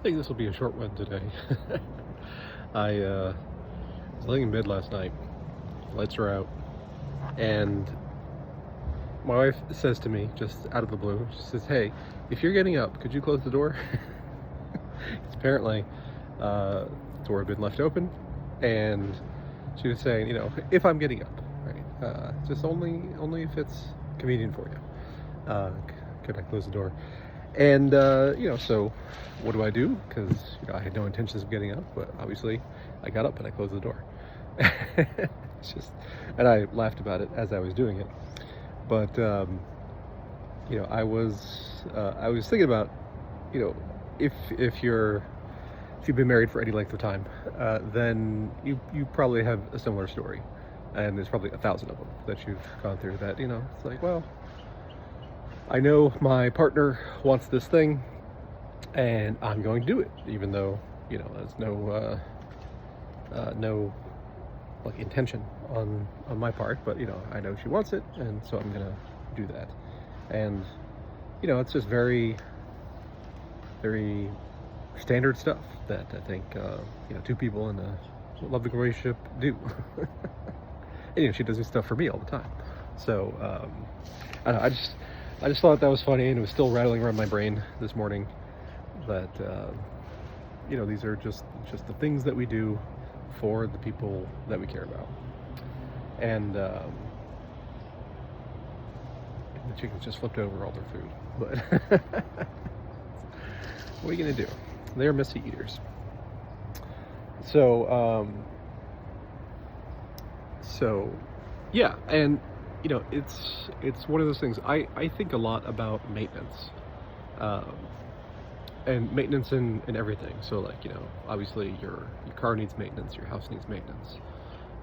I think this will be a short one today. I was laying in bed last night, lights are out, and my wife says to me, just out of the blue, she says, "Hey, if you're getting up, could you close the door?" It's apparently the door had been left open, and she was saying, if I'm getting up, right, just only if it's convenient for you, could I close the door? And so what do I do? Because I had no intentions of getting up, but obviously I got up and I closed the door. It's just, and I laughed about it as I was doing it. But I was thinking about, if you've been married for any length of time, then you probably have a similar story, and there's probably 1,000 of them that you've gone through. That it's like, well, I know my partner wants this thing, and I'm going to do it, even though there's no like intention on my part. But I know she wants it, and so I'm gonna do that. And it's just very, very standard stuff that I think two people in a loving relationship do. And she does this stuff for me all the time. So I don't know, I just thought that was funny, and it was still rattling around my brain this morning that these are just the things that we do for the people that we care about. And the chickens just flipped over all their food, but what are you gonna do? They're messy eaters. So yeah, and it's one of those things. I think a lot about maintenance, and maintenance in everything. So like obviously your car needs maintenance, your house needs maintenance,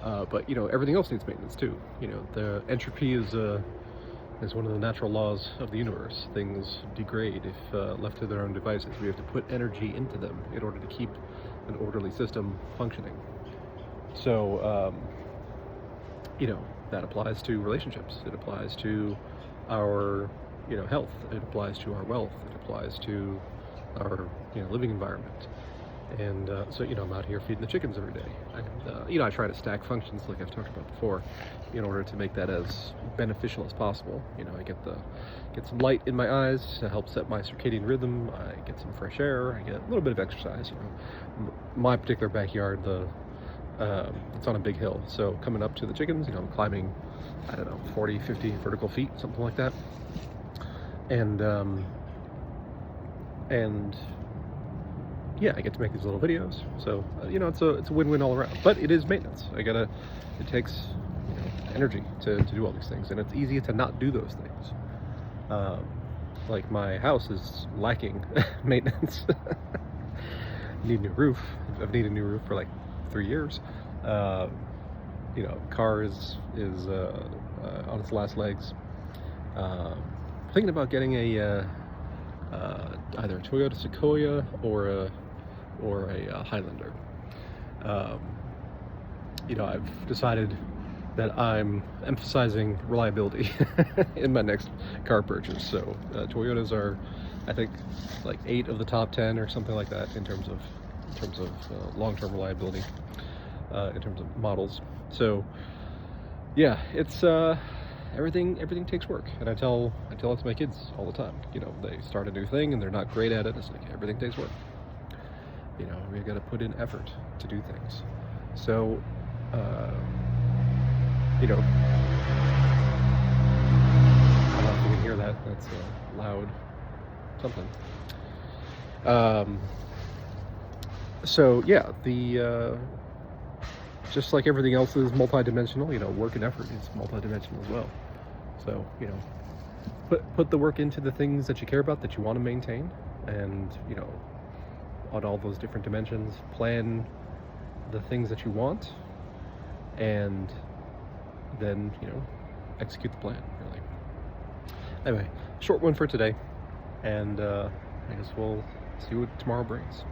but everything else needs maintenance too. The entropy is one of the natural laws of the universe. Things degrade if left to their own devices. We have to put energy into them in order to keep an orderly system functioning. So that applies to relationships. It applies to our health. It applies to our wealth. It applies to our living environment. And so I'm out here feeding the chickens every day. And I try to stack functions like I've talked about before, in order to make that as beneficial as possible. I get some light in my eyes to help set my circadian rhythm. I get some fresh air. I get a little bit of exercise. My particular backyard, it's on a big hill, so coming up to the chickens, I'm climbing, I don't know, 40, 50 vertical feet, something like that. And yeah, I get to make these little videos. So it's a win-win all around. But it is maintenance. It takes energy to do all these things, and it's easy to not do those things. Like my house is lacking maintenance. Need a new roof. I've needed a new roof for like 3 years. Car is on its last legs. Thinking about getting a either a Toyota Sequoia or a Highlander. I've decided that I'm emphasizing reliability in my next car purchase. So Toyotas are, I think, like 8 of the top 10 or something like that in terms of long-term reliability, in terms of models. So yeah, it's everything takes work, and I tell it to my kids all the time. They start a new thing and they're not great at it. It's like, everything takes work. We got to put in effort to do things. So I don't know if you can hear that. That's a loud something. So yeah, the just like everything else is multidimensional, work and effort is multidimensional as well. So put the work into the things that you care about, that you want to maintain, and on all those different dimensions, plan the things that you want, and then execute the plan, really. Anyway, short one for today, and I guess we'll see what tomorrow brings.